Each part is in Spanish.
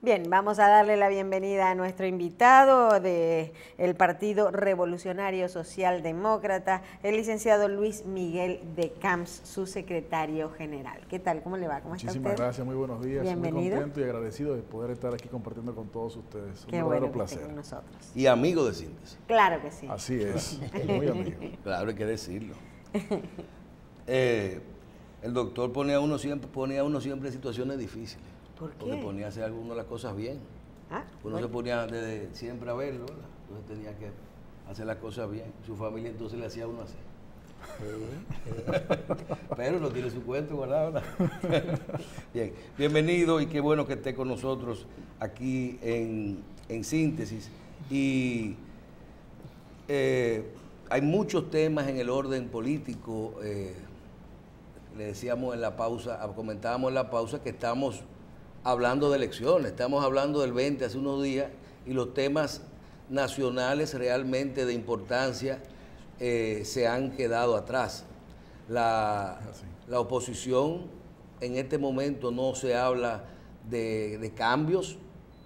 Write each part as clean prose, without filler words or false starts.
Bien, vamos a darle la bienvenida a nuestro invitado del Partido Revolucionario Socialdemócrata, el licenciado Luis Miguel de Camps, su secretario general. ¿Qué tal? ¿Cómo le va? ¿Cómo está usted? Muchísimas gracias, muy buenos días. Bienvenido. Muy contento y agradecido de poder estar aquí compartiendo con todos ustedes. Qué Un bueno verdadero que esté placer. con nosotros. Y amigo de Síntesis. Claro que sí. Así es, muy amigo. Claro, hay que decirlo. El doctor ponía a uno siempre en situaciones difíciles. ¿Por qué? Porque ponía a hacer algunas de las cosas bien. Uno se ponía desde siempre a verlo, ¿verdad? Entonces tenía que hacer las cosas bien. Su familia entonces le hacía a uno así. Pero no tiene su cuento guardado, ¿verdad? Bien, bienvenido y qué bueno que esté con nosotros aquí en Síntesis. Y hay muchos temas en el orden político. Le decíamos en la pausa, comentábamos en la pausa que estamos hablando de elecciones, estamos hablando del 20 hace unos días y los temas nacionales realmente de importancia se han quedado atrás. La oposición en este momento no se habla de cambios,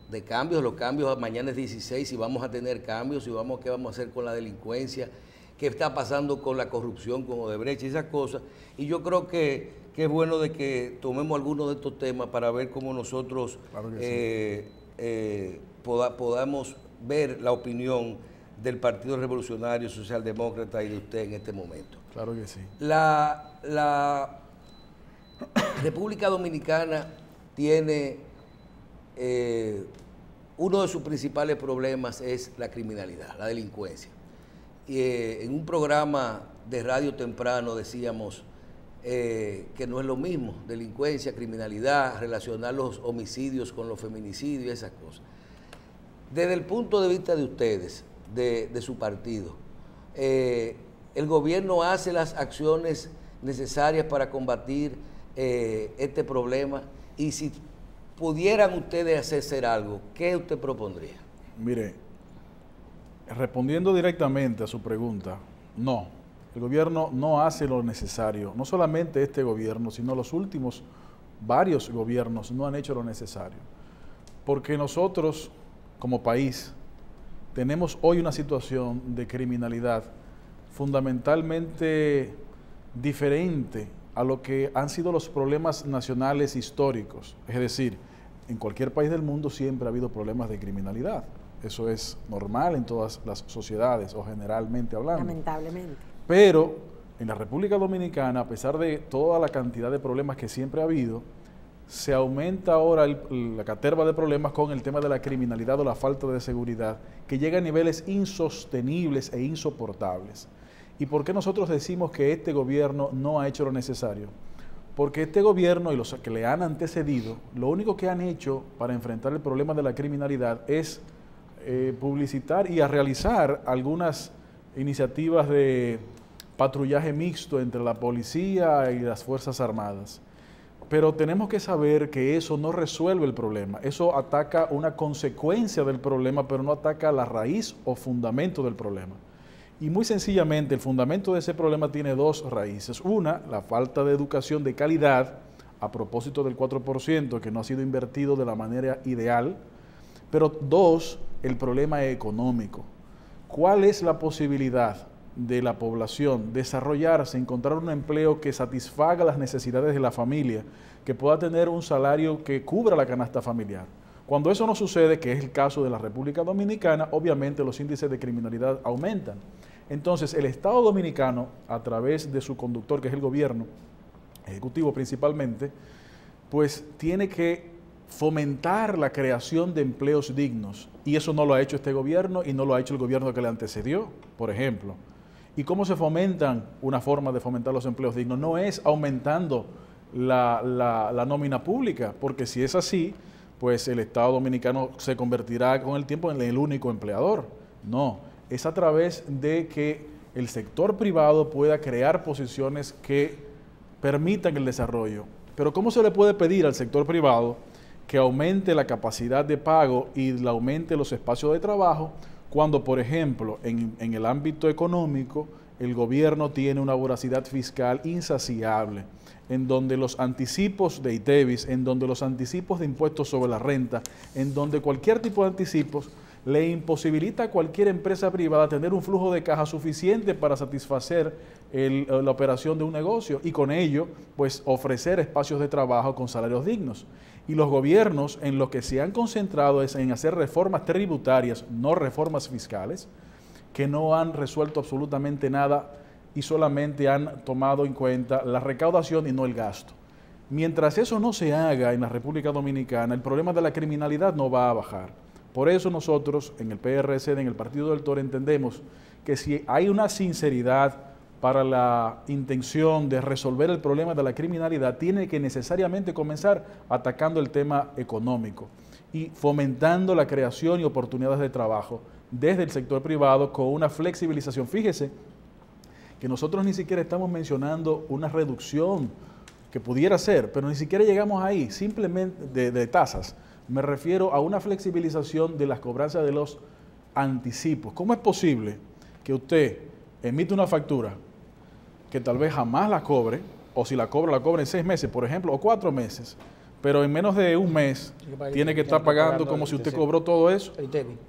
los cambios mañana es 16 y vamos a tener cambios y qué vamos a hacer con la delincuencia, qué está pasando con la corrupción, con Odebrecht y esas cosas. Y yo creo que es bueno de que tomemos algunos de estos temas para ver cómo nosotros podamos ver la opinión del Partido Revolucionario Socialdemócrata y de usted en este momento. Claro que sí. La República Dominicana tiene uno de sus principales problemas es la criminalidad, la delincuencia. En un programa de radio temprano decíamos que no es lo mismo, delincuencia, criminalidad, relacionar los homicidios con los feminicidios y esas cosas. Desde el punto de vista de ustedes, de su partido, ¿el gobierno hace las acciones necesarias para combatir este problema? Y si pudieran ustedes hacer algo, ¿qué usted propondría? Mire, respondiendo directamente a su pregunta, no. El gobierno no hace lo necesario. No solamente este gobierno, sino los últimos varios gobiernos no han hecho lo necesario. Porque nosotros, como país, tenemos hoy una situación de criminalidad fundamentalmente diferente a lo que han sido los problemas nacionales históricos. Es decir, en cualquier país del mundo siempre ha habido problemas de criminalidad. Eso es normal en todas las sociedades, o generalmente hablando. Lamentablemente. Pero en la República Dominicana, a pesar de toda la cantidad de problemas que siempre ha habido, se aumenta ahora la caterva de problemas con el tema de la criminalidad o la falta de seguridad, que llega a niveles insostenibles e insoportables. ¿Y por qué nosotros decimos que este gobierno no ha hecho lo necesario? Porque este gobierno y los que le han antecedido, lo único que han hecho para enfrentar el problema de la criminalidad es publicitar y a realizar algunas iniciativas de patrullaje mixto entre la policía y las Fuerzas Armadas. Pero tenemos que saber que eso no resuelve el problema. Eso ataca una consecuencia del problema, pero no ataca la raíz o fundamento del problema. Y muy sencillamente, el fundamento de ese problema tiene dos raíces. Una, la falta de educación de calidad, a propósito del 4%, que no ha sido invertido de la manera ideal. Pero dos, el problema económico. ¿Cuál es la posibilidad de la población desarrollarse, encontrar un empleo que satisfaga las necesidades de la familia, que pueda tener un salario que cubra la canasta familiar? Cuando eso no sucede, que es el caso de la República Dominicana, obviamente los índices de criminalidad aumentan. Entonces, el Estado Dominicano, a través de su conductor, que es el gobierno, ejecutivo principalmente, pues tiene que fomentar la creación de empleos dignos. Y eso no lo ha hecho este gobierno y no lo ha hecho el gobierno que le antecedió, por ejemplo. ¿Y cómo se fomentan? Una forma de fomentar los empleos dignos no es aumentando la nómina pública, porque si es así, pues el Estado Dominicano se convertirá con el tiempo en el único empleador. No, es a través de que el sector privado pueda crear posiciones que permitan el desarrollo. Pero ¿cómo se le puede pedir al sector privado que aumente la capacidad de pago y aumente los espacios de trabajo cuando, por ejemplo, en el ámbito económico, el gobierno tiene una voracidad fiscal insaciable, en donde los anticipos de ITEVIS, en donde los anticipos de impuestos sobre la renta, en donde cualquier tipo de anticipos le imposibilita a cualquier empresa privada tener un flujo de caja suficiente para satisfacer la operación de un negocio y con ello pues ofrecer espacios de trabajo con salarios dignos. Y los gobiernos en lo que se han concentrado es en hacer reformas tributarias, no reformas fiscales, que no han resuelto absolutamente nada y solamente han tomado en cuenta la recaudación y no el gasto. Mientras eso no se haga en la República Dominicana, el problema de la criminalidad no va a bajar. Por eso nosotros en el PRCD, en el Partido del Toro, entendemos que si hay una sinceridad para la intención de resolver el problema de la criminalidad, tiene que necesariamente comenzar atacando el tema económico y fomentando la creación y oportunidades de trabajo desde el sector privado con una flexibilización. Fíjese que nosotros ni siquiera estamos mencionando una reducción que pudiera ser, pero ni siquiera llegamos ahí, simplemente de tasas. Me refiero a una flexibilización de las cobranzas de los anticipos. ¿Cómo es posible que usted emite una factura que tal vez jamás la cobre, o si la cobra en 6 meses, por ejemplo, o 4 meses, pero en menos de un mes tiene que estar pagando como si usted cobró todo eso,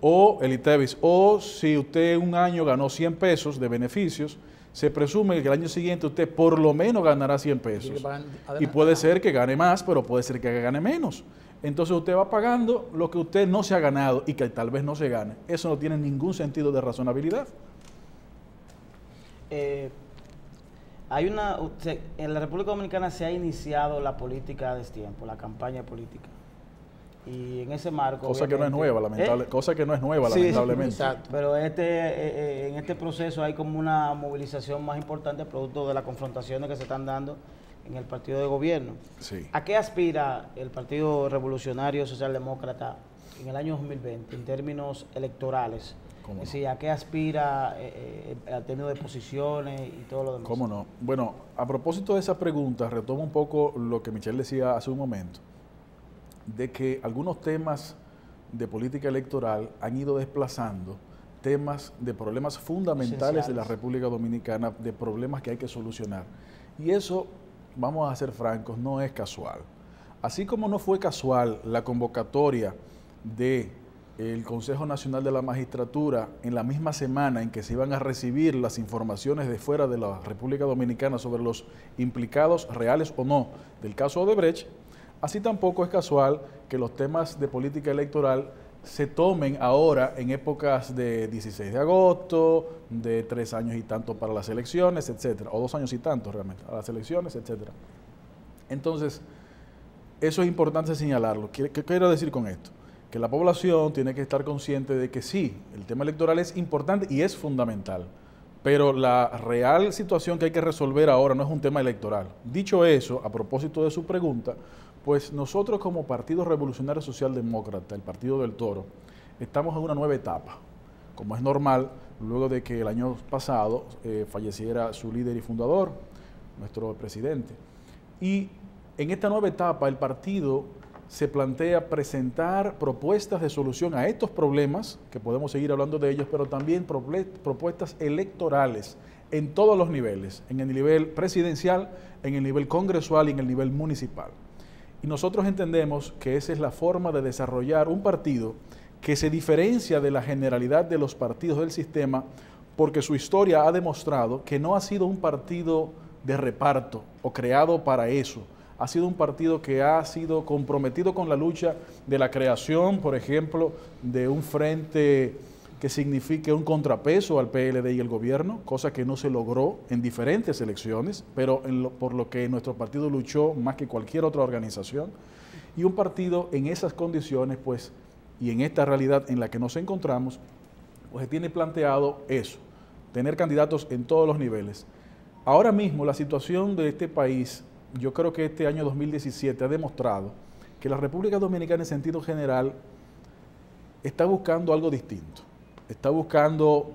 o el ITEVIS, o si usted un año ganó 100 pesos de beneficios, se presume que el año siguiente usted por lo menos ganará 100 pesos. Y puede ser que gane más, pero puede ser que gane menos. Entonces usted va pagando lo que usted no se ha ganado y que tal vez no se gane. Eso no tiene ningún sentido de razonabilidad. En la República Dominicana se ha iniciado la política a destiempo, la campaña política. Y en ese marco... Cosa que no es nueva, lamentablemente. Exacto. Pero en este proceso hay como una movilización más importante producto de las confrontaciones que se están dando en el partido de gobierno. Sí. ¿A qué aspira el Partido Revolucionario Socialdemócrata en el año 2020 en términos electorales? ¿Cómo no? Es decir, ¿a qué aspira a términos de posiciones y todo lo demás? ¿Cómo no? Bueno, a propósito de esa pregunta, retomo un poco lo que Michelle decía hace un momento, de que algunos temas de política electoral han ido desplazando temas de problemas fundamentales de la República Dominicana, de problemas que hay que solucionar. Y eso, vamos a ser francos, no es casual. Así como no fue casual la convocatoria del Consejo Nacional de la Magistratura en la misma semana en que se iban a recibir las informaciones de fuera de la República Dominicana sobre los implicados reales o no del caso Odebrecht, así tampoco es casual que los temas de política electoral se tomen ahora en épocas de 16 de agosto, de 3 años y tanto para las elecciones, etcétera, o 2 años y tanto realmente, a las elecciones, etcétera. Entonces, eso es importante señalarlo. ¿Qué quiero decir con esto? Que la población tiene que estar consciente de que sí, el tema electoral es importante y es fundamental, pero la real situación que hay que resolver ahora no es un tema electoral. Dicho eso, a propósito de su pregunta, pues nosotros como Partido Revolucionario Socialdemócrata, el Partido del Toro, estamos en una nueva etapa, como es normal, luego de que el año pasado falleciera su líder y fundador, nuestro presidente. Y en esta nueva etapa el partido se plantea presentar propuestas de solución a estos problemas, que podemos seguir hablando de ellos, pero también propuestas electorales en todos los niveles, en el nivel presidencial, en el nivel congresual y en el nivel municipal. Y nosotros entendemos que esa es la forma de desarrollar un partido que se diferencia de la generalidad de los partidos del sistema, porque su historia ha demostrado que no ha sido un partido de reparto o creado para eso. Ha sido un partido que ha sido comprometido con la lucha de la creación, por ejemplo, de un frente que signifique un contrapeso al PLD y el gobierno, cosa que no se logró en diferentes elecciones, pero por lo que nuestro partido luchó más que cualquier otra organización. Y un partido en esas condiciones, pues, y en esta realidad en la que nos encontramos, pues tiene planteado eso, tener candidatos en todos los niveles. Ahora mismo la situación de este país, yo creo que este año 2017 ha demostrado que la República Dominicana en sentido general está buscando algo distinto. Está buscando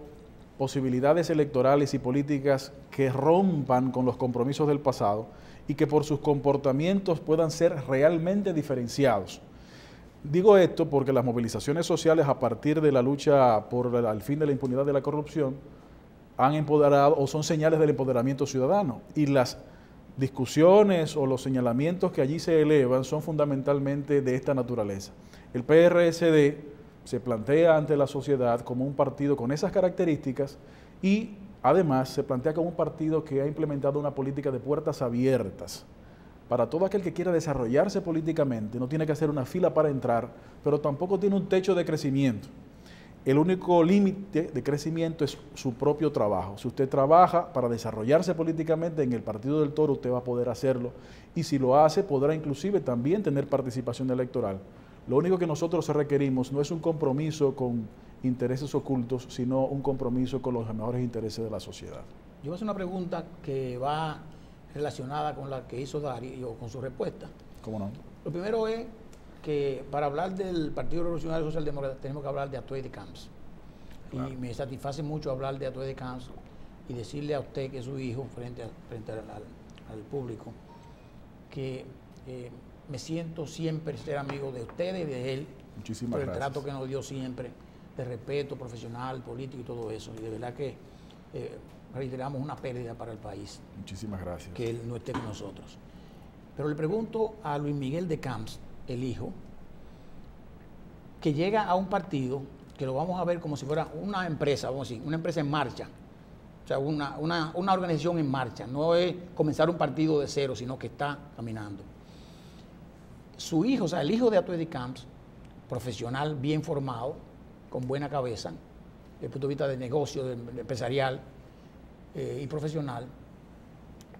posibilidades electorales y políticas que rompan con los compromisos del pasado y que por sus comportamientos puedan ser realmente diferenciados. Digo esto porque las movilizaciones sociales a partir de la lucha por el fin de la impunidad de la corrupción han empoderado o son señales del empoderamiento ciudadano. Y las discusiones o los señalamientos que allí se elevan son fundamentalmente de esta naturaleza. El PRSD se plantea ante la sociedad como un partido con esas características y además se plantea como un partido que ha implementado una política de puertas abiertas. Para todo aquel que quiera desarrollarse políticamente, no tiene que hacer una fila para entrar, pero tampoco tiene un techo de crecimiento. El único límite de crecimiento es su propio trabajo. Si usted trabaja para desarrollarse políticamente en el Partido del Toro, usted va a poder hacerlo. Y si lo hace, podrá inclusive también tener participación electoral. Lo único que nosotros requerimos no es un compromiso con intereses ocultos, sino un compromiso con los mejores intereses de la sociedad. Yo voy a hacer una pregunta que va relacionada con la que hizo Darío, con su respuesta. ¿Cómo no? Lo primero es que para hablar del Partido Revolucionario Socialdemócrata tenemos que hablar de Atuey de Camps. Claro. Y me satisface mucho hablar de Atuey de Camps y decirle a usted, que es su hijo, frente al público, que me siento siempre ser amigo de ustedes y de él. Muchísimas por el gracias. trato que nos dio siempre, de respeto profesional, político y todo eso. Y de verdad que reiteramos una pérdida para el país. Muchísimas gracias. Que él no esté con nosotros. Pero le pregunto a Luis Miguel de Camps, el hijo, que llega a un partido que lo vamos a ver como si fuera una empresa, vamos a decir, una empresa en marcha. O sea, una organización en marcha. No es comenzar un partido de cero, sino que está caminando. Su hijo, o sea, el hijo de Atuey de Camps, profesional, bien formado, con buena cabeza, desde el punto de vista de negocio, de empresarial y profesional,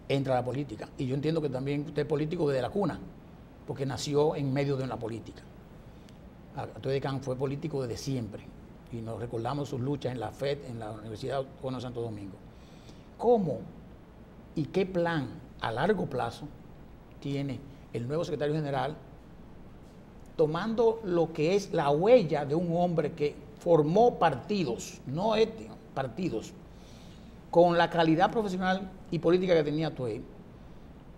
entra a la política. Y yo entiendo que también usted es político desde la cuna, porque nació en medio de una política. Atuey de Camps fue político desde siempre, y nos recordamos sus luchas en la FED, en la Universidad Autónoma de Santo Domingo. ¿Cómo y qué plan a largo plazo tiene el nuevo secretario general, tomando lo que es la huella de un hombre que formó partidos, no partidos, con la calidad profesional y política que tenía Atuey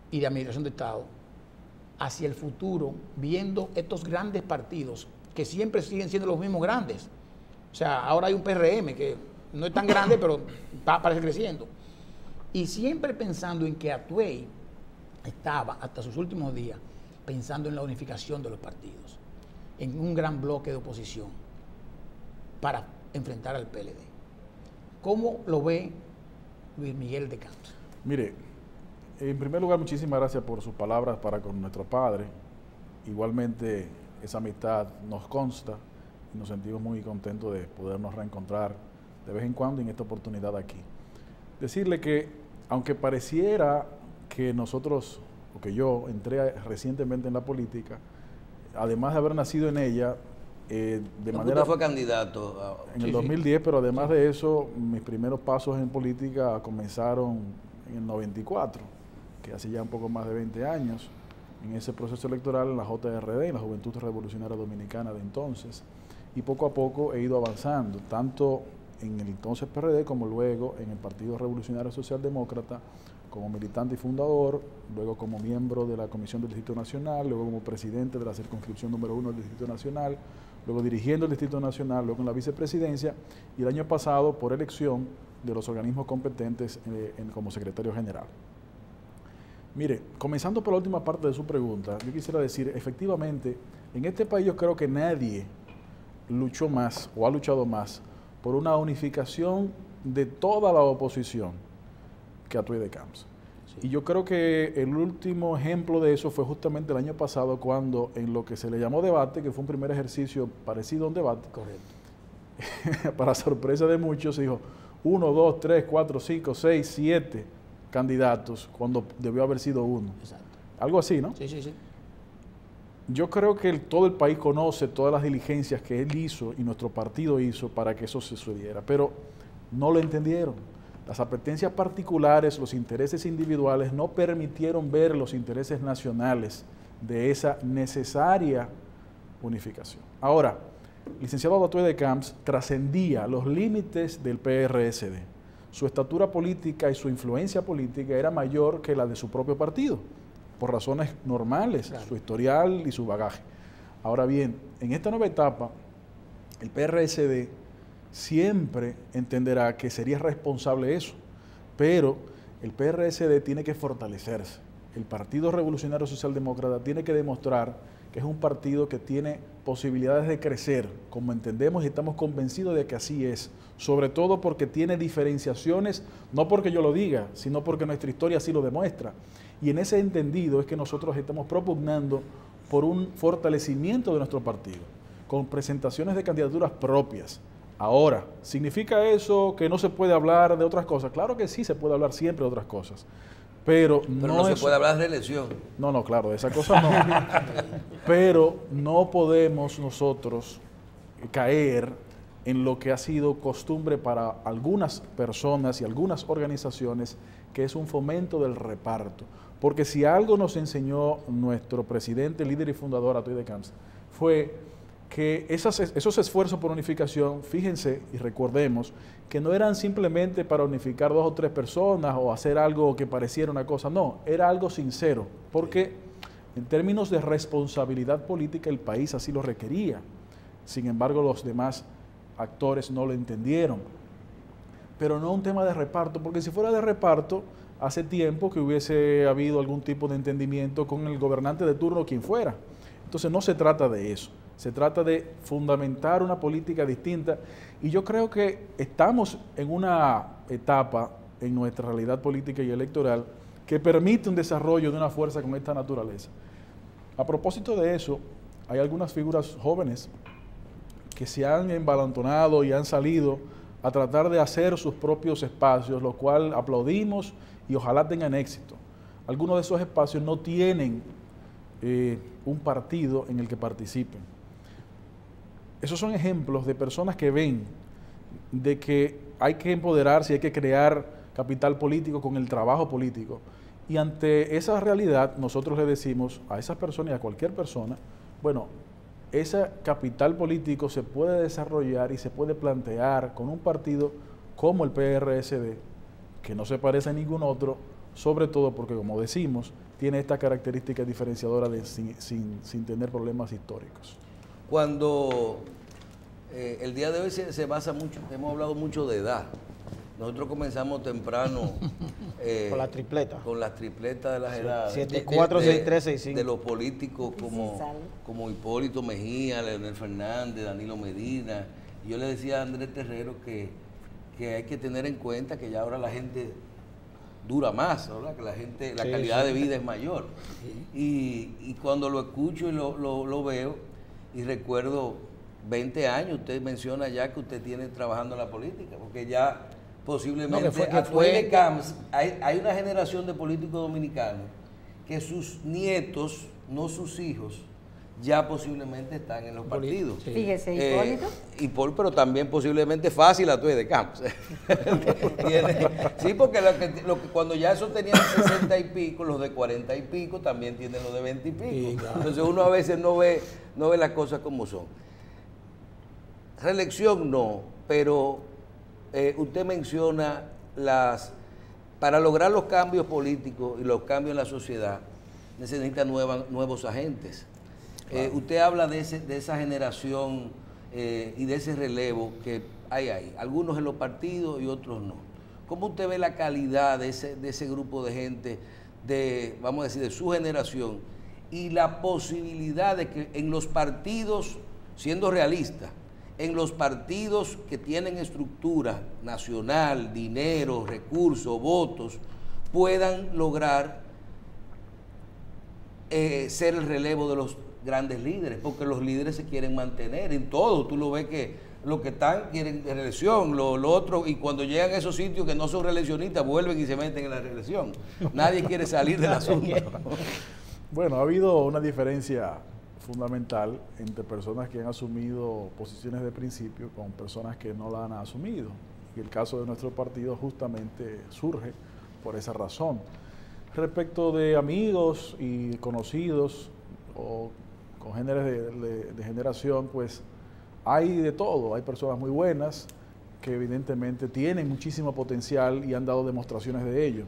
y de administración de Estado, hacia el futuro, viendo estos grandes partidos que siempre siguen siendo los mismos grandes? O sea, ahora hay un PRM que no es tan grande, pero parece creciendo. Y siempre pensando en que Atuey estaba, hasta sus últimos días, pensando en la unificación de los partidos, en un gran bloque de oposición para enfrentar al PLD. ¿Cómo lo ve Luis Miguel de Camps? Mire, en primer lugar, muchísimas gracias por sus palabras para con nuestro padre. Igualmente, esa amistad nos consta y nos sentimos muy contentos de podernos reencontrar de vez en cuando en esta oportunidad aquí. Decirle que, aunque pareciera que nosotros, o que yo entré recientemente en la política, además de haber nacido en ella, de manera... Usted fue candidato. En el 2010, pero además de eso, mis primeros pasos en política comenzaron en el 94, que hace ya un poco más de 20 años, en ese proceso electoral en la JRD, en la Juventud Revolucionaria Dominicana de entonces, y poco a poco he ido avanzando, tanto en el entonces PRD como luego en el Partido Revolucionario Socialdemócrata, como militante y fundador, luego como miembro de la Comisión del Distrito Nacional, luego como presidente de la circunscripción número 1 del Distrito Nacional, luego dirigiendo el Distrito Nacional, luego en la vicepresidencia, y el año pasado por elección de los organismos competentes como secretario general. Mire, comenzando por la última parte de su pregunta, yo quisiera decir, efectivamente, en este país yo creo que nadie luchó más o ha luchado más por una unificación de toda la oposición que Atuey de Camps. Sí. Y yo creo que el último ejemplo de eso fue justamente el año pasado, cuando en lo que se le llamó debate, que fue un primer ejercicio parecido a un debate, correcto, para sorpresa de muchos, se dijo 1, 2, 3, 4, 5, 6, 7 candidatos, cuando debió haber sido uno. Exacto. Algo así, ¿no? Sí, sí, sí. Yo creo que todo el país conoce todas las diligencias que él hizo y nuestro partido hizo para que eso se sucediera, pero no lo entendieron. Las apetencias particulares, los intereses individuales no permitieron ver los intereses nacionales de esa necesaria unificación. Ahora, el licenciado Atuey de Camps trascendía los límites del PRSD. Su estatura política y su influencia política era mayor que la de su propio partido, por razones normales, claro, su historial y su bagaje. Ahora bien, en esta nueva etapa, el PRSD siempre entenderá que sería responsable eso, pero el PRSD tiene que fortalecerse. El Partido Revolucionario Socialdemócrata tiene que demostrar que es un partido que tiene posibilidades de crecer, como entendemos y estamos convencidos de que así es, sobre todo porque tiene diferenciaciones, no porque yo lo diga, sino porque nuestra historia así lo demuestra. Y en ese entendido es que nosotros estamos propugnando por un fortalecimiento de nuestro partido, con presentaciones de candidaturas propias. Ahora, ¿significa eso que no se puede hablar de otras cosas? Claro que sí se puede hablar siempre de otras cosas. Pero no se puede hablar de reelección. No, claro, de esa cosa no. Pero no podemos nosotros caer en lo que ha sido costumbre para algunas personas y algunas organizaciones, que es un fomento del reparto. Porque si algo nos enseñó nuestro presidente, líder y fundador, Atoy de Camps, fue que esos esfuerzos por unificación, fíjense y recordemos, que no eran simplemente para unificar 2 o 3 personas o hacer algo que pareciera una cosa, no, era algo sincero, porque en términos de responsabilidad política el país así lo requería. Sin embargo, los demás actores no lo entendieron. Pero no un tema de reparto, porque si fuera de reparto, hace tiempo que hubiese habido algún tipo de entendimiento con el gobernante de turno, quien fuera. Entonces no se trata de eso. Se trata de fundamentar una política distinta y yo creo que estamos en una etapa en nuestra realidad política y electoral que permite un desarrollo de una fuerza con esta naturaleza. A propósito de eso, hay algunas figuras jóvenes que se han embalantonado y han salido a tratar de hacer sus propios espacios, lo cual aplaudimos y ojalá tengan éxito. Algunos de esos espacios no tienen un partido en el que participen. Esos son ejemplos de personas que ven de que hay que empoderarse y hay que crear capital político con el trabajo político. Y ante esa realidad nosotros le decimos a esas personas y a cualquier persona, bueno, ese capital político se puede desarrollar y se puede plantear con un partido como el PRSD, que no se parece a ningún otro, sobre todo porque, como decimos, tiene esta característica diferenciadora de sin tener problemas históricos. Cuando el día de hoy se basa mucho, hemos hablado mucho de edad. Nosotros comenzamos temprano con la tripleta. Con las tripletas de las edades. 74, 63, 65. De los políticos como Hipólito Mejía, Leonel Fernández, Danilo Medina. Yo le decía a Andrés Terrero que hay que tener en cuenta que ya ahora la gente dura más, ¿verdad? Que la calidad de vida es mayor. Y cuando lo escucho y lo veo, y recuerdo 20 años, usted menciona ya que usted tiene trabajando en la política, porque ya posiblemente de Camps, hay una generación de políticos dominicanos que sus nietos, no sus hijos, ya posiblemente están en los partidos. Sí. Fíjese, Hipólito. Pero también posiblemente fácil Atoy de Camps. Sí, porque cuando ya esos tenían 60 y pico, los de 40 y pico también tienen los de 20 y pico. Sí, claro. Entonces uno a veces no ve las cosas como son. Reelección no, pero usted menciona para lograr los cambios políticos y los cambios en la sociedad, necesitan nuevos agentes. Claro. Usted habla de esa generación y de ese relevo que hay, algunos en los partidos y otros no. ¿Cómo usted ve la calidad de ese grupo de gente, vamos a decir, de su generación, y la posibilidad de que en los partidos, siendo realista, en los partidos que tienen estructura nacional, dinero, recursos, votos, puedan lograr ser el relevo de los grandes líderes? Porque los líderes se quieren mantener en todo. Tú lo ves que los que están quieren reelección, lo otro, y cuando llegan a esos sitios que no son reeleccionistas, vuelven y se meten en la reelección. Nadie quiere salir del asunto. Bueno, ha habido una diferencia fundamental entre personas que han asumido posiciones de principio con personas que no la han asumido. Y el caso de nuestro partido justamente surge por esa razón. Respecto de amigos y conocidos o congéneres de generación, pues hay de todo. Hay personas muy buenas que evidentemente tienen muchísimo potencial y han dado demostraciones de ello.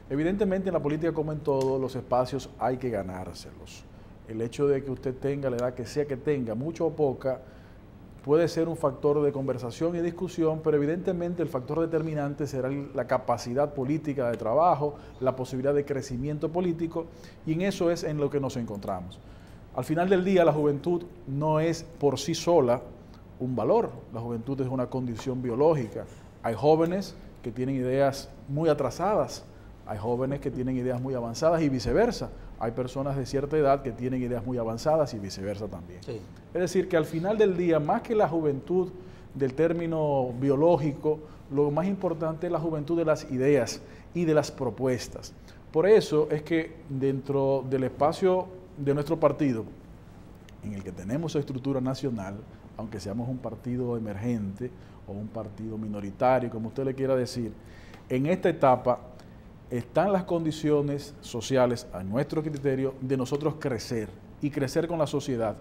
Evidentemente en la política, como en todo, los espacios hay que ganárselos. El hecho de que usted tenga la edad que sea que tenga, mucha o poca, puede ser un factor de conversación y discusión, pero evidentemente el factor determinante será la capacidad política de trabajo, la posibilidad de crecimiento político, y en eso es en lo que nos encontramos. Al final del día, la juventud no es por sí sola un valor, la juventud es una condición biológica. Hay jóvenes que tienen ideas muy atrasadas, hay jóvenes que tienen ideas muy avanzadas y viceversa. Hay personas de cierta edad que tienen ideas muy avanzadas y viceversa también. Sí. Es decir, que al final del día, más que la juventud del término biológico, lo más importante es la juventud de las ideas y de las propuestas. Por eso es que dentro del espacio de nuestro partido, en el que tenemos estructura nacional, aunque seamos un partido emergente o un partido minoritario, como usted le quiera decir, en esta etapa están las condiciones sociales, a nuestro criterio, de nosotros crecer y crecer con la sociedad.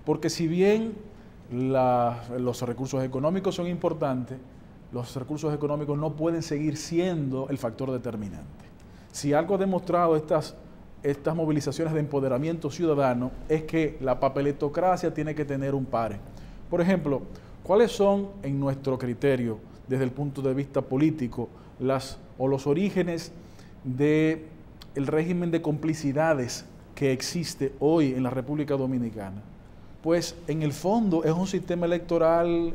Porque si bien los recursos económicos son importantes, los recursos económicos no pueden seguir siendo el factor determinante. Si algo ha demostrado estas movilizaciones de empoderamiento ciudadano es que la papeletocracia tiene que tener un pare. Por ejemplo, ¿cuáles son, en nuestro criterio, desde el punto de vista político, los orígenes del régimen de complicidades que existe hoy en la República Dominicana? Pues en el fondo es un sistema electoral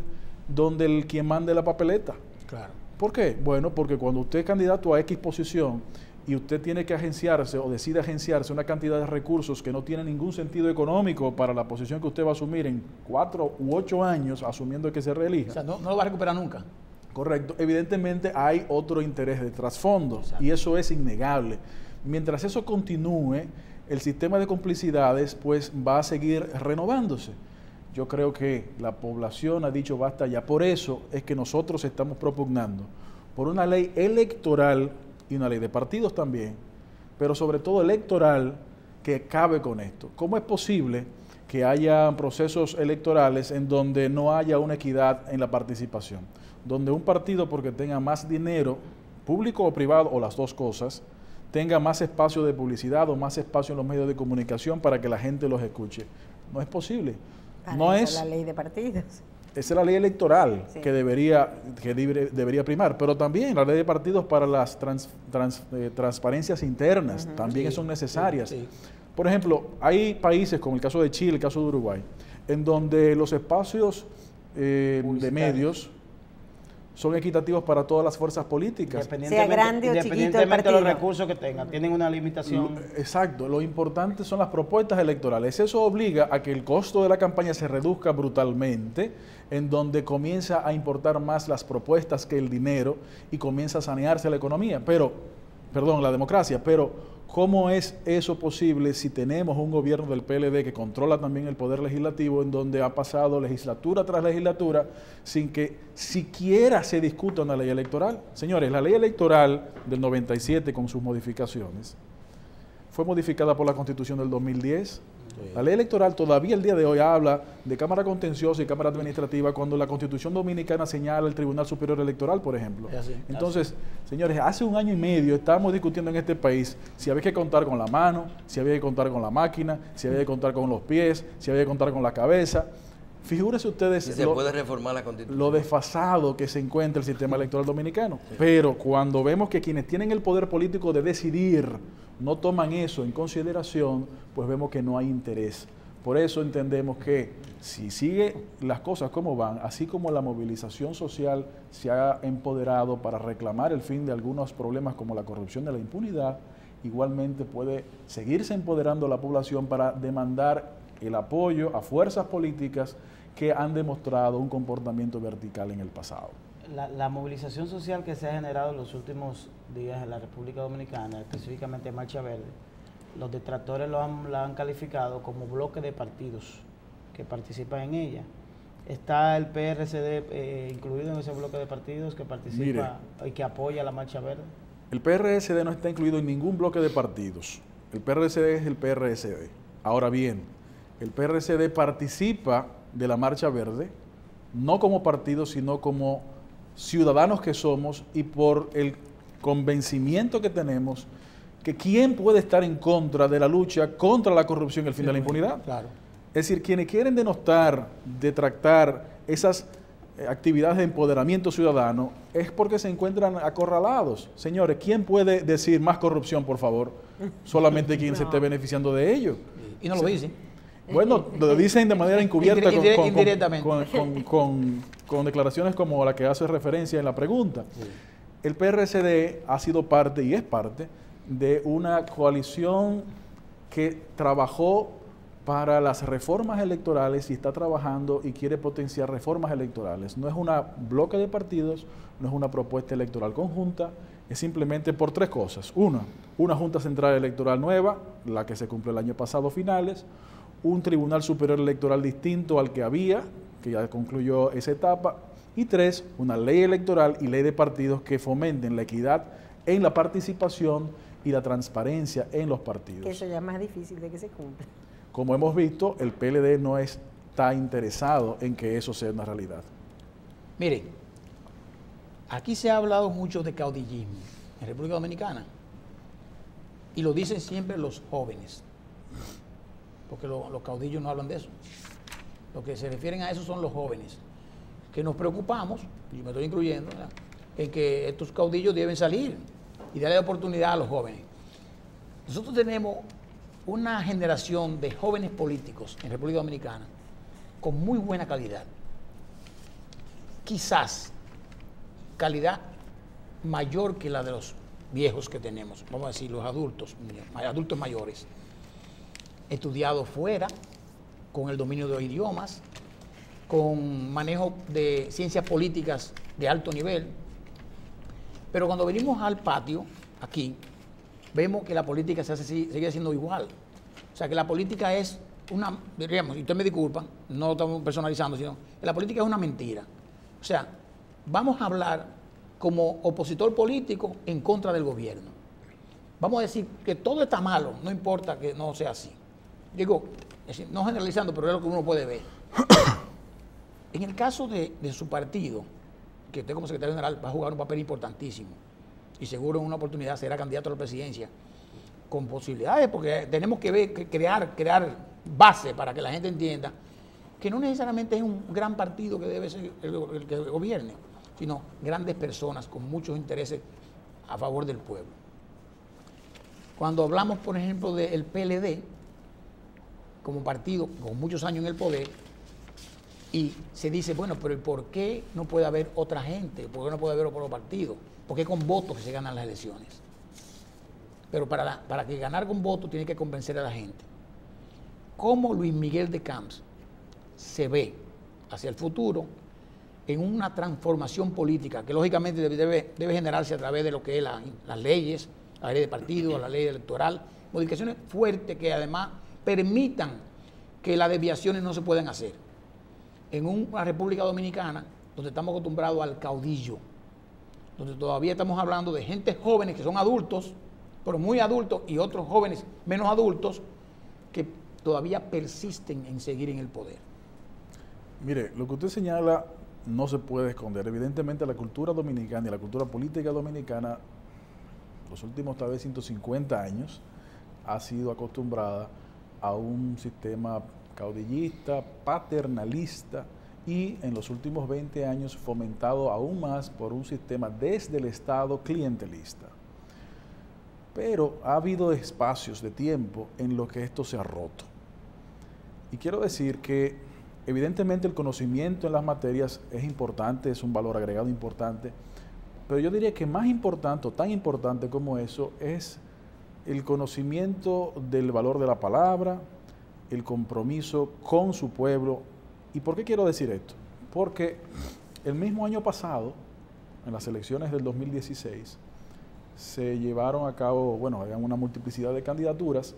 donde quien mande la papeleta. Claro. ¿Por qué? Bueno, porque cuando usted es candidato a X posición y usted tiene que agenciarse o decide agenciarse una cantidad de recursos que no tiene ningún sentido económico para la posición que usted va a asumir en 4 u 8 años, asumiendo que se reelija. O sea, no lo va a recuperar nunca. Correcto. Evidentemente hay otro interés de trasfondo. Exacto. Y eso es innegable. Mientras eso continúe, el sistema de complicidades pues va a seguir renovándose. Yo creo que la población ha dicho basta ya. Por eso es que nosotros estamos propugnando por una ley electoral y una ley de partidos también, pero sobre todo electoral, que acabe con esto. ¿Cómo es posible que haya procesos electorales en donde no haya una equidad en la participación? Donde un partido, porque tenga más dinero, público o privado, o las dos cosas, tenga más espacio de publicidad o más espacio en los medios de comunicación para que la gente los escuche. No es posible. No es la ley de partidos. Esa es la ley electoral, sí, que debería primar, pero también la ley de partidos para las transparencias internas, también son necesarias. Sí, sí. Por ejemplo, hay países como el caso de Chile, el caso de Uruguay, en donde los espacios de medios son equitativos para todas las fuerzas políticas. Sea grande o chiquito el partido. De los recursos que tengan, tienen una limitación. Exacto, lo importante son las propuestas electorales. Eso obliga a que el costo de la campaña se reduzca brutalmente, en donde comienza a importar más las propuestas que el dinero y comienza a sanearse la economía, la democracia, pero ¿cómo es eso posible si tenemos un gobierno del PLD que controla también el poder legislativo, en donde ha pasado legislatura tras legislatura sin que siquiera se discuta una ley electoral? Señores, la ley electoral del 97 con sus modificaciones fue modificada por la Constitución del 2010. Sí. La ley electoral todavía el día de hoy habla de Cámara Contenciosa y Cámara Administrativa cuando la Constitución Dominicana señala el Tribunal Superior Electoral, por ejemplo. Entonces, señores, hace 1 año y medio estábamos discutiendo en este país si había que contar con la mano, si había que contar con la máquina, si había que contar con los pies, si había que contar con la cabeza. Figúrense ustedes se puede reformar la Constitución, lo desfasado que se encuentra el sistema electoral dominicano. Sí. Pero cuando vemos que quienes tienen el poder político de decidir no toman eso en consideración, pues vemos que no hay interés. Por eso entendemos que si sigue las cosas como van, así como la movilización social se ha empoderado para reclamar el fin de algunos problemas como la corrupción y la impunidad, igualmente puede seguirse empoderando la población para demandar el apoyo a fuerzas políticas que han demostrado un comportamiento vertical en el pasado. La movilización social que se ha generado en los últimos días en la República Dominicana, específicamente en Marcha Verde, los detractores la han calificado como bloque de partidos que participan en ella. ¿Está el PRCD incluido en ese bloque de partidos que participa y que apoya la Marcha Verde? El PRCD no está incluido en ningún bloque de partidos. El PRCD es el PRCD. Ahora bien, el PRCD participa de la Marcha Verde, no como partido, sino como ciudadanos que somos y por el convencimiento que tenemos que quién puede estar en contra de la lucha contra la corrupción y el fin de la impunidad. Claro. Es decir, quienes quieren denostar, detractar esas actividades de empoderamiento ciudadano es porque se encuentran acorralados. Señores, ¿quién puede decir más corrupción, por favor? Solamente quien se esté beneficiando de ello. Y no lo dicen. Bueno, lo dicen de manera encubierta indirectamente. con declaraciones como la que hace referencia en la pregunta. Sí. El PRCD ha sido parte y es parte de una coalición que trabajó para las reformas electorales y está trabajando y quiere potenciar reformas electorales. No es un bloque de partidos, no es una propuesta electoral conjunta, es simplemente por tres cosas. Una Junta Central Electoral nueva, la que se cumplió el año pasado finales, un Tribunal Superior Electoral distinto al que había, que ya concluyó esa etapa, y tres, una ley electoral y ley de partidos que fomenten la equidad en la participación y la transparencia en los partidos. Que eso ya es más difícil de que se cumpla. Como hemos visto, el PLD no está interesado en que eso sea una realidad. Mire, aquí se ha hablado mucho de caudillismo en República Dominicana y lo dicen siempre los jóvenes, porque los caudillos no hablan de eso. Lo que se refieren a eso son los jóvenes, que nos preocupamos, y me estoy incluyendo, ¿verdad?, en que estos caudillos deben salir y darle oportunidad a los jóvenes. Nosotros tenemos una generación de jóvenes políticos en República Dominicana con muy buena calidad. Quizás calidad mayor que la de los viejos que tenemos, vamos a decir, los adultos mayores, estudiados fuera, con el dominio de los idiomas, con manejo de ciencias políticas de alto nivel. Pero cuando venimos al patio, aquí, vemos que la política sigue siendo igual. O sea, que la política es una, diríamos, y ustedes me disculpan, no lo estamos personalizando, sino que la política es una mentira. O sea, vamos a hablar como opositor político en contra del gobierno. Vamos a decir que todo está malo, no importa que no sea así. Digo, es decir, no generalizando, pero es lo que uno puede ver. En el caso de su partido, que usted como secretario general va a jugar un papel importantísimo y seguro en una oportunidad será candidato a la presidencia con posibilidades, porque tenemos que crear base para que la gente entienda que no necesariamente es un gran partido que debe ser el que gobierne, sino grandes personas con muchos intereses a favor del pueblo. Cuando hablamos, por ejemplo, del PLD, como partido con muchos años en el poder, y se dice, bueno, pero ¿por qué no puede haber otra gente? ¿Por qué no puede haber otro partido? ¿Por qué con votos que se ganan las elecciones? Pero para que ganar con votos tiene que convencer a la gente. ¿Cómo Luis Miguel de Camps se ve hacia el futuro en una transformación política que lógicamente debe generarse a través de lo que es las leyes, la ley de partidos, la ley electoral, modificaciones fuertes que además permitan que las desviaciones no se puedan hacer? En una República Dominicana donde estamos acostumbrados al caudillo, donde todavía estamos hablando de gente jóvenes que son adultos, pero muy adultos, y otros jóvenes menos adultos que todavía persisten en seguir en el poder. Mire, lo que usted señala no se puede esconder. Evidentemente la cultura dominicana y la cultura política dominicana, los últimos tal vez 150 años, ha sido acostumbrada a un sistema caudillista, paternalista y en los últimos 20 años fomentado aún más por un sistema desde el Estado clientelista. Pero ha habido espacios de tiempo en los que esto se ha roto. Y quiero decir que evidentemente el conocimiento en las materias es importante, es un valor agregado importante, pero yo diría que más importante o tan importante como eso es el conocimiento del valor de la palabra, el compromiso con su pueblo. ¿Y por qué quiero decir esto? Porque el mismo año pasado, en las elecciones del 2016, se llevaron a cabo, bueno, había una multiplicidad de candidaturas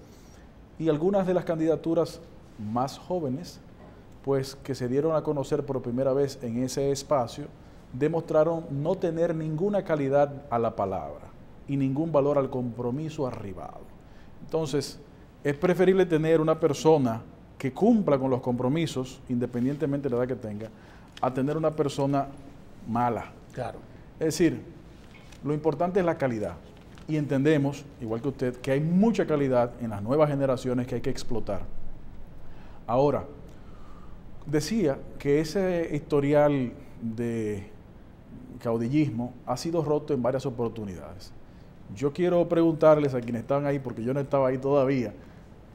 y algunas de las candidaturas más jóvenes, pues que se dieron a conocer por primera vez en ese espacio, demostraron no tener ninguna calidad a la palabra y ningún valor al compromiso arribado. Entonces, es preferible tener una persona que cumpla con los compromisos, independientemente de la edad que tenga, a tener una persona mala. Claro. Es decir, lo importante es la calidad. Y entendemos, igual que usted, que hay mucha calidad en las nuevas generaciones que hay que explotar. Ahora, decía que ese historial de caudillismo ha sido roto en varias oportunidades. Yo quiero preguntarles a quienes estaban ahí, porque yo no estaba ahí todavía,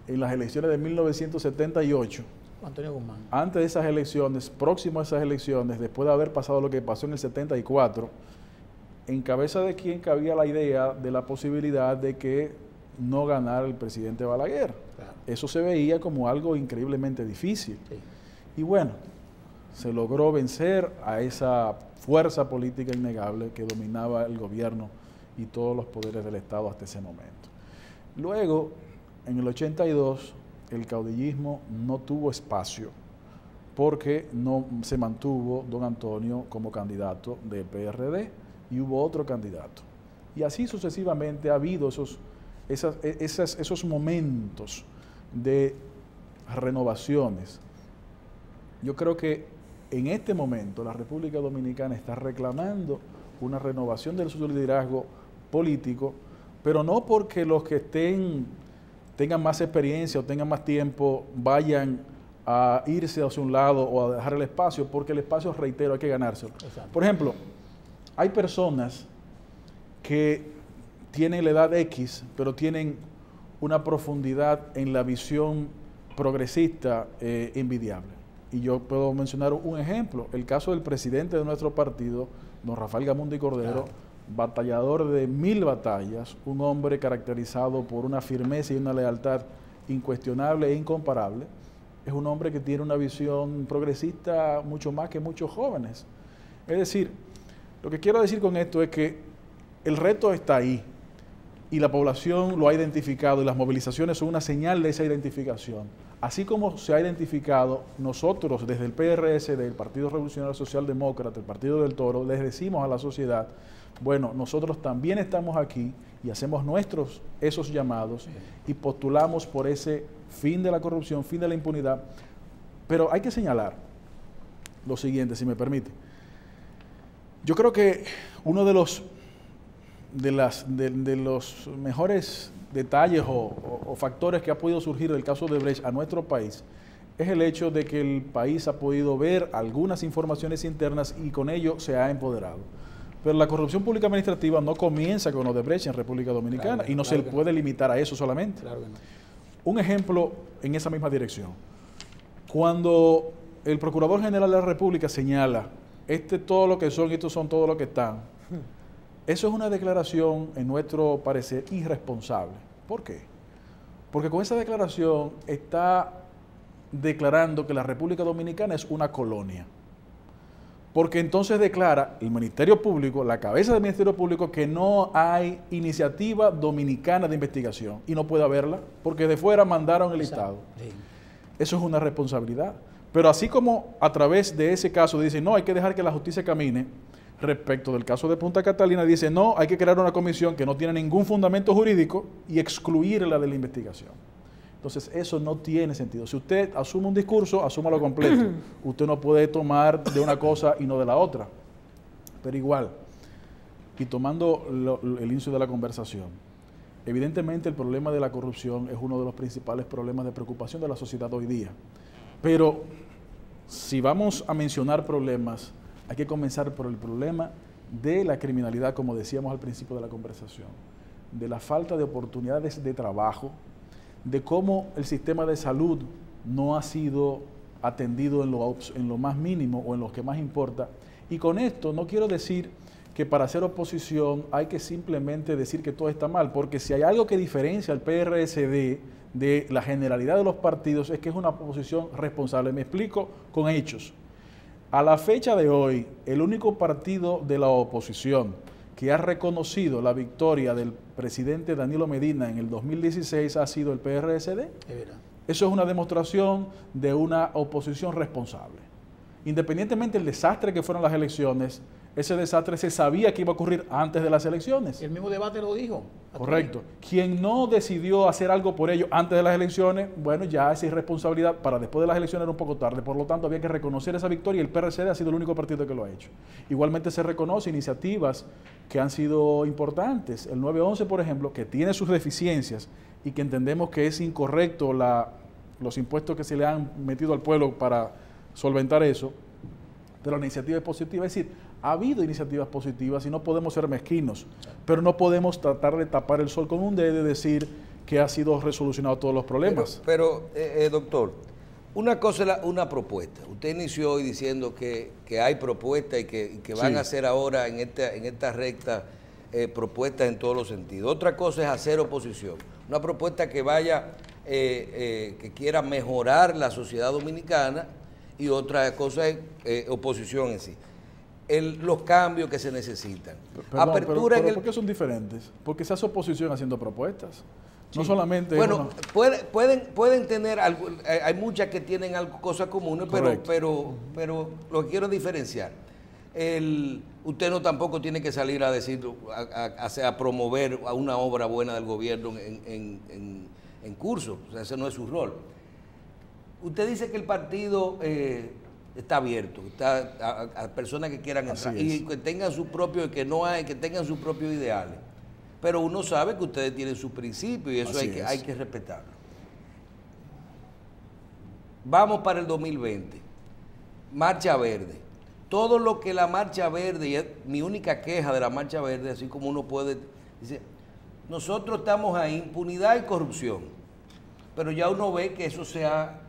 en las elecciones de 1978, Antonio Guzmán. antes de esas elecciones, próximo a esas elecciones, después de haber pasado lo que pasó en el 74, en cabeza de quién cabía la idea de la posibilidad de que no ganara el presidente Balaguer. Claro. Eso se veía como algo increíblemente difícil. Sí. Y bueno, se logró vencer a esa fuerza política innegable que dominaba el gobierno y todos los poderes del Estado hasta ese momento. Luego, en el 82, el caudillismo no tuvo espacio porque no se mantuvo don Antonio como candidato del PRD y hubo otro candidato. Y así sucesivamente ha habido esos momentos de renovaciones. Yo creo que en este momento la República Dominicana está reclamando una renovación de su liderazgo político, pero no porque los que tengan más experiencia o tengan más tiempo vayan a irse hacia un lado o a dejar el espacio, porque el espacio, reitero, hay que ganárselo. Exacto. Por ejemplo, hay personas que tienen la edad X, pero tienen una profundidad en la visión progresista envidiable. Y yo puedo mencionar un ejemplo, el caso del presidente de nuestro partido, don Rafael Gamundi Cordero, batallador de 1000 batallas, un hombre caracterizado por una firmeza y una lealtad incuestionable e incomparable. Es un hombre que tiene una visión progresista mucho más que muchos jóvenes. Es decir, lo que quiero decir con esto es que el reto está ahí y la población lo ha identificado y las movilizaciones son una señal de esa identificación. Así como se ha identificado, nosotros desde el PRSD, el Partido Revolucionario Socialdemócrata, el Partido del Toro, les decimos a la sociedad, bueno, nosotros también estamos aquí y hacemos esos llamados y postulamos por ese fin de la corrupción, fin de la impunidad. Pero hay que señalar lo siguiente, si me permite. Yo creo que uno de los mejores detalles o factores que ha podido surgir del caso de Brecht a nuestro país es el hecho de que el país ha podido ver algunas informaciones internas y con ello se ha empoderado. Pero la corrupción pública administrativa no comienza con Odebrecht en República Dominicana, claro, y no se puede limitar a eso solamente. Claro que no. Un ejemplo en esa misma dirección. Cuando el Procurador General de la República señala, todo lo que son y estos son todo lo que están, eso es una declaración, en nuestro parecer, irresponsable. ¿Por qué? Porque con esa declaración está declarando que la República Dominicana es una colonia. Porque entonces declara el Ministerio Público, la cabeza del Ministerio Público, que no hay iniciativa dominicana de investigación y no puede haberla porque de fuera mandaron el listado. Sí. Eso es una responsabilidad. Pero así como a través de ese caso dicen, no, hay que dejar que la justicia camine, respecto del caso de Punta Catalina, dice, no, hay que crear una comisión que no tiene ningún fundamento jurídico y excluirla de la investigación. Entonces, eso no tiene sentido. Si usted asume un discurso, asúmalo completo. Usted no puede tomar de una cosa y no de la otra. Pero igual, y tomando el inicio de la conversación, evidentemente el problema de la corrupción es uno de los principales problemas de preocupación de la sociedad hoy día. Pero, si vamos a mencionar problemas, hay que comenzar por el problema de la criminalidad, como decíamos al principio de la conversación, de la falta de oportunidades de trabajo, de cómo el sistema de salud no ha sido atendido en lo más mínimo o en lo que más importa. Y con esto no quiero decir que para hacer oposición hay que simplemente decir que todo está mal, porque si hay algo que diferencia al PRSD de la generalidad de los partidos es que es una oposición responsable. Me explico con hechos. A la fecha de hoy, el único partido de la oposición que ha reconocido la victoria del presidente Danilo Medina en el 2016 ha sido el PRSD. Eso es una demostración de una oposición responsable. Independientemente del desastre que fueron las elecciones, ese desastre se sabía que iba a ocurrir antes de las elecciones. El mismo debate lo dijo. Correcto. Quien no decidió hacer algo por ello antes de las elecciones, bueno, ya esa irresponsabilidad para después de las elecciones era un poco tarde. Por lo tanto, había que reconocer esa victoria y el PRCD ha sido el único partido que lo ha hecho. Igualmente se reconoce iniciativas que han sido importantes. El 911, por ejemplo, que tiene sus deficiencias y que entendemos que es incorrecto los impuestos que se le han metido al pueblo para solventar eso, pero la iniciativa es positiva. Es decir, ha habido iniciativas positivas y no podemos ser mezquinos, pero no podemos tratar de tapar el sol con un dedo y decir que ha sido resolucionado todos los problemas. Pero doctor, una cosa es una propuesta. Usted inició hoy diciendo que hay propuestas y que van a hacer ahora en esta recta propuestas en todos los sentidos. Otra cosa es hacer oposición. Una propuesta que vaya, que quiera mejorar la sociedad dominicana, y otra cosa es oposición en sí. Los cambios que se necesitan. Perdón, pero ¿por qué son diferentes? Porque se hace oposición haciendo propuestas. Sí. No solamente... Bueno, pueden tener algo, hay muchas que tienen cosas comunes, pero lo que quiero diferenciar. Usted no tampoco tiene que salir a decir, a promover a una obra buena del gobierno en curso. O sea, ese no es su rol. Usted dice que el partido está abierto, está a personas que quieran entrar y que tengan su propio, que tengan sus propios ideales. Pero uno sabe que ustedes tienen sus principios y eso hay que respetarlo. Vamos para el 2020. Marcha Verde. Todo lo que la Marcha Verde, y es mi única queja de la Marcha Verde, así como uno puede, dice, nosotros estamos ahí, impunidad y corrupción. Pero ya uno ve que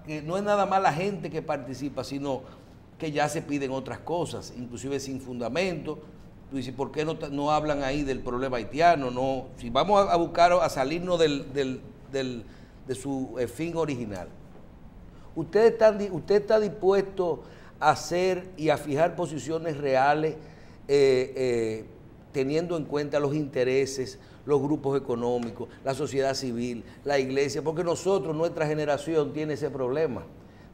que no es nada más la gente que participa, sino que ya se piden otras cosas, inclusive sin fundamento. Tú dices, ¿por qué no hablan ahí del problema haitiano? No, si vamos a buscar a salirnos de su fin original. ¿Usted está dispuesto a hacer y a fijar posiciones reales teniendo en cuenta los intereses, los grupos económicos, la sociedad civil, la iglesia? Porque nuestra generación tiene ese problema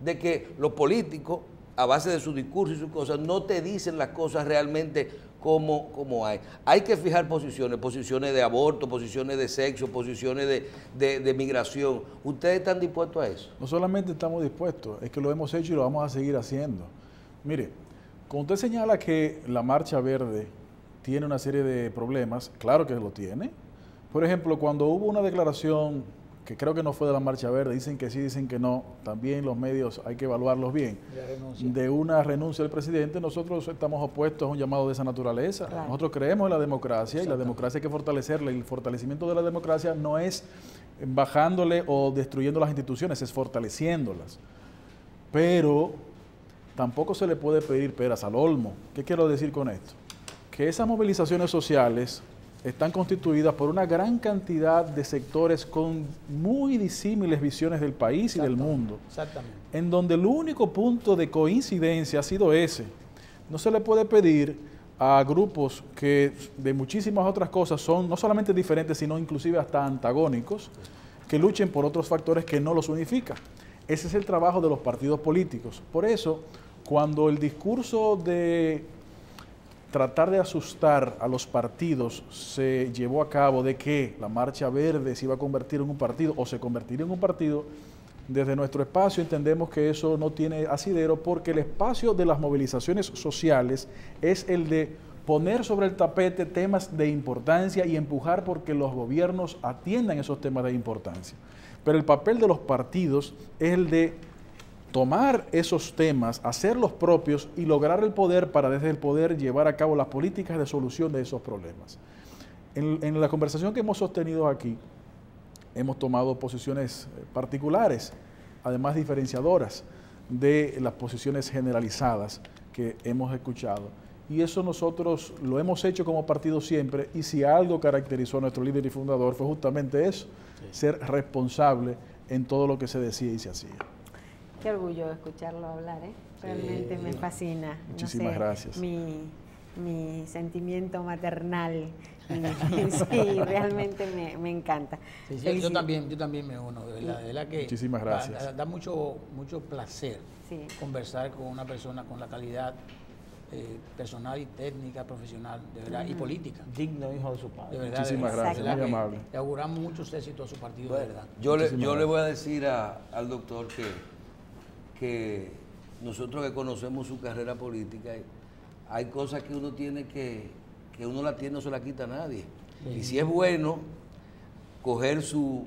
de que los políticos, a base de su discurso y sus cosas, no te dicen las cosas realmente como hay. Hay que fijar posiciones de aborto, posiciones de sexo, posiciones de migración. ¿Ustedes están dispuestos a eso? No solamente estamos dispuestos, es que lo hemos hecho y lo vamos a seguir haciendo. Mire, cuando usted señala que la Marcha Verde tiene una serie de problemas, claro que lo tiene. Por ejemplo, cuando hubo una declaración, que creo que no fue de la Marcha Verde, dicen que sí, dicen que no, también los medios hay que evaluarlos bien, de una renuncia del presidente, nosotros estamos opuestos a un llamado de esa naturaleza. Claro. Nosotros creemos en la democracia y la democracia hay que fortalecerla, y el fortalecimiento de la democracia no es bajándole o destruyendo las instituciones, es fortaleciéndolas. Pero tampoco se le puede pedir peras al olmo. ¿Qué quiero decir con esto? Que esas movilizaciones sociales están constituidas por una gran cantidad de sectores con muy disímiles visiones del país y del mundo. Exactamente. En donde el único punto de coincidencia ha sido ese. No se le puede pedir a grupos que de muchísimas otras cosas son no solamente diferentes, sino inclusive hasta antagónicos, que luchen por otros factores que no los unifican. Ese es el trabajo de los partidos políticos. Por eso, cuando el discurso de tratar de asustar a los partidos se llevó a cabo de que la Marcha Verde se iba a convertir en un partido o se convertiría en un partido, desde nuestro espacio entendemos que eso no tiene asidero, porque el espacio de las movilizaciones sociales es el de poner sobre el tapete temas de importancia y empujar porque los gobiernos atiendan esos temas de importancia. Pero el papel de los partidos es el de tomar esos temas, hacerlos propios y lograr el poder para desde el poder llevar a cabo las políticas de solución de esos problemas. En la conversación que hemos sostenido aquí, hemos tomado posiciones particulares, además diferenciadoras de las posiciones generalizadas que hemos escuchado. Y eso nosotros lo hemos hecho como partido siempre, y si algo caracterizó a nuestro líder y fundador fue justamente eso, ser responsable en todo lo que se decía y se hacía. Qué orgullo escucharlo hablar, ¿eh? Realmente me fascina. Muchísimas gracias. Mi sentimiento maternal. Sí, realmente me encanta. Sí, yo también me uno. De verdad que muchísimas gracias. Da mucho placer conversar con una persona con la calidad personal y técnica, profesional, de verdad, y política. Digno hijo de su padre. De verdad, muchísimas gracias, muy amable. Le auguramos muchos éxitos a su partido, bueno, de verdad. Yo le voy a decir al doctor que nosotros que conocemos su carrera política, hay cosas que uno tiene que uno la tiene, no se la quita a nadie. Sí. Y si es bueno coger su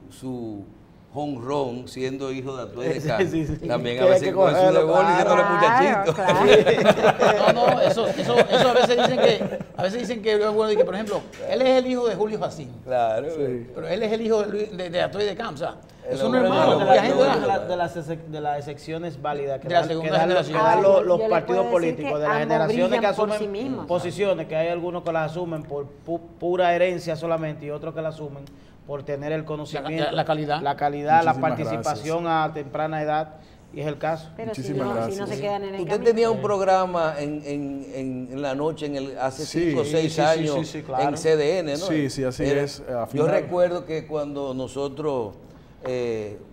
jonrón siendo hijo de Atuey de Sí, Cams. sí, sí. También Que a hay veces que con eso de cogerlo, gol diciéndole muchachito. Claro. No, eso a veces dicen que bueno, que, por ejemplo, él es el hijo de Julio Jacín, Claro. pero él es el hijo de Atuey de Camps. O sea, El eso no es hombre malo. de Mucha gente de las excepciones válidas que De la dan, segunda que dan los, generación. que dan Yo los le partidos puedo decir políticos, que de las ambos generaciones que brillan por asumen sí mismos. posiciones, que hay algunos que las asumen por pura herencia solamente y otros que las asumen por tener el conocimiento, La calidad. la Muchísimas participación a temprana edad, y es el caso. Pero si Muchísimas no, gracias. si no se quedan en el Usted camino. tenía un programa en la noche hace Sí, 5 o 6 sí, años sí, claro. en CDN, ¿no? Sí, sí, así es, a Yo final. recuerdo que cuando nosotros,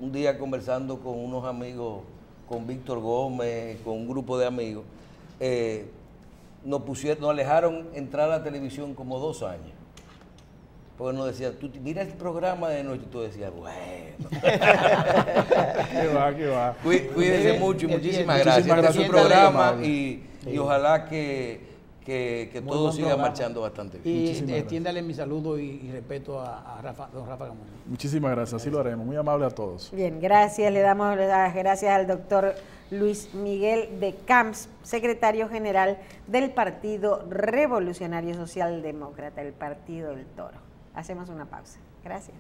un día conversando con unos amigos, con Víctor Gómez, con un grupo de amigos, nos dejaron entrar a la televisión como 2 años. Porque nos decían, tú mira el programa de noche, y tú decías, bueno. Qué va. Cuídense mucho y muchísimas Muchísimas gracias. Este es gracias su por programa amable. y ojalá que todo buen siga programa. marchando bastante bien. Y Muchísimas gracias. extiéndale mi saludo y respeto a don Rafa Gamón. Muchísimas gracias, así lo haremos. Muy amable a todos. Bien, gracias. Le damos las gracias al doctor Luis Miguel de Camps, secretario general del Partido Revolucionario Social Demócrata, el Partido del Toro. Hacemos una pausa. Gracias.